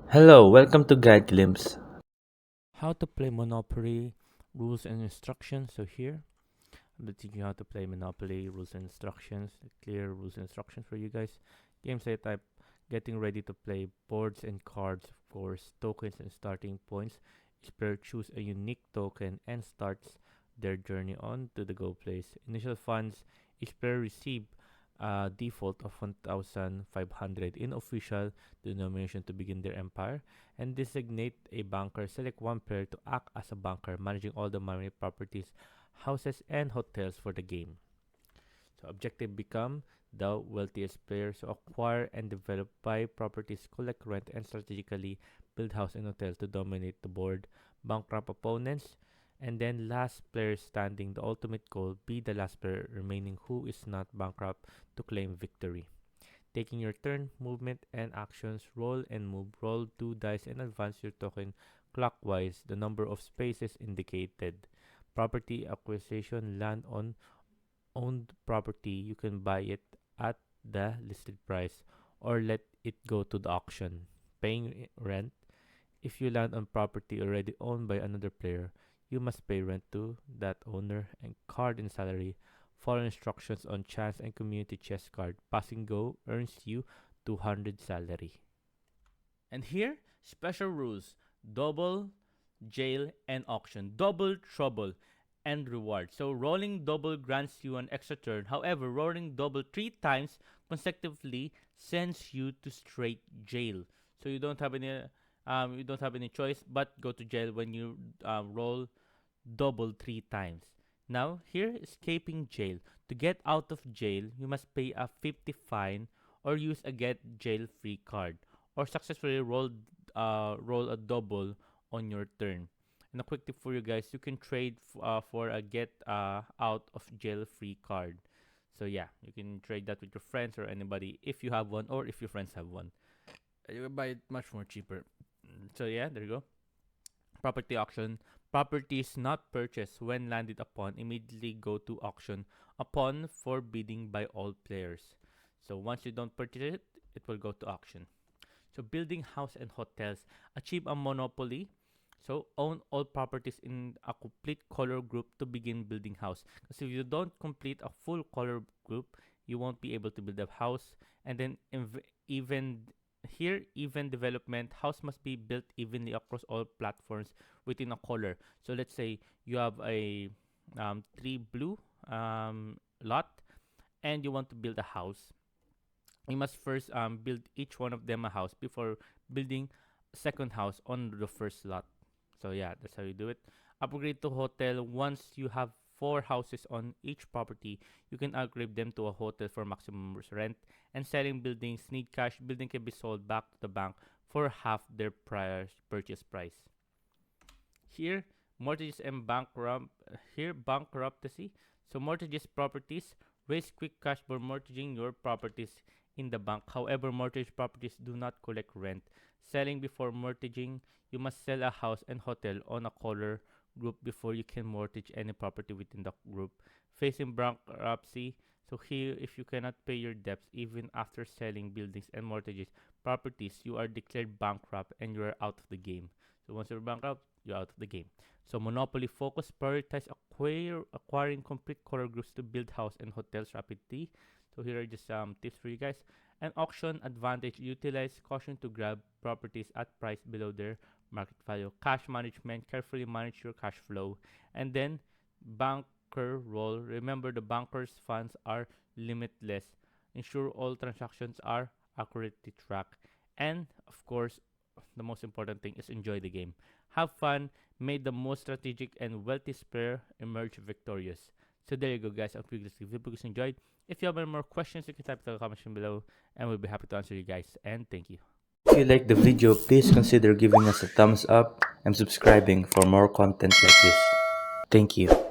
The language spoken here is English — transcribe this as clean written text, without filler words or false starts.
Hello, welcome to Guide Glimpse. How to play Monopoly, rules and instructions. So here, I'm teaching you how to play Monopoly, rules and instructions, clear rules and instructions for you guys. Game set type, getting ready to play boards and cards, of course, tokens and starting points. Each player choose a unique token and starts their journey on to the go place. Initial funds, each player receive a default of 1,500 in official denomination to begin their empire, and designate a banker. Select one player to act as a banker, managing all the money, properties, houses, and hotels for the game. So objective become the wealthiest player. So acquire and develop, buy properties, collect rent, and strategically build house and hotel to dominate the board. Bankrupt opponents. And then last player standing, the ultimate goal, be the last player remaining who is not bankrupt to claim victory. Taking your turn, movement and actions, roll and move. Roll 2 dice and advance your token clockwise, the number of spaces indicated. Property acquisition, land on owned property, you can buy it at the listed price or let it go to the auction. Paying rent, if you land on property already owned by another player, you must pay rent to that owner. And card and salary, follow instructions on chance and community chest card. Passing go earns you 200 salary. And here, special rules: double, jail, and auction. Double trouble and reward. So rolling double grants you an extra turn. However, rolling double 3 times consecutively sends you to straight jail. So you don't have any choice but go to jail when you roll double 3 times. Now here, escaping jail. To get out of jail, you must pay a 50 fine or use a get jail free card or successfully roll a double on your turn. And a quick tip for you guys: you can trade for a get out of jail free card. So yeah, you can trade that with your friends or anybody if you have one or if your friends have one. You can buy it much more cheaper. So yeah, there you go. Property auction. Properties not purchased when landed upon immediately go to auction upon for bidding by all players. So once you don't purchase it, it will go to auction. So building house and hotels. Achieve a monopoly. So own all properties in a complete color group to begin building house. Because if you don't complete a full color group, you won't be able to build a house. And then even here, even development, house must be built evenly across all platforms within a color. So let's say you have a 3 blue lot and you want to build a house. You must first build each one of them a house before building second house on the first lot. So yeah, that's how you do it. Upgrade to hotel. Once you have 4 houses on each property, you can upgrade them to a hotel for maximum rent. And selling buildings need cash. Building can be sold back to the bank for half their prior purchase price. Here, mortgages and bankruptcy. So mortgages properties, raise quick cash for mortgaging your properties in the bank. However, mortgage properties do not collect rent. Selling before mortgaging, you must sell a house and hotel on a color group before you can mortgage any property within the group. Facing bankruptcy. So here, if you cannot pay your debts even after selling buildings and mortgages properties, you are declared bankrupt and you are out of the game. So once you're bankrupt, you're out of the game. So monopoly focus, prioritize acquiring complete color groups to build house and hotels rapidly. So here are just some tips for you guys. And auction advantage, utilize caution to grab properties at price below their market value. Cash management, carefully manage your cash flow. And then banker role, remember the banker's funds are limitless. Ensure all transactions are accurately tracked. And of course, the most important thing is enjoy the game. Have fun, made the most strategic and wealthy player emerge victorious. So there you go, guys. I hope you guys enjoyed. If you have any more questions, you can type in the comment section below, and we'll be happy to answer you guys. And thank you. If you like the video, please consider giving us a thumbs up and subscribing for more content like this. Thank you.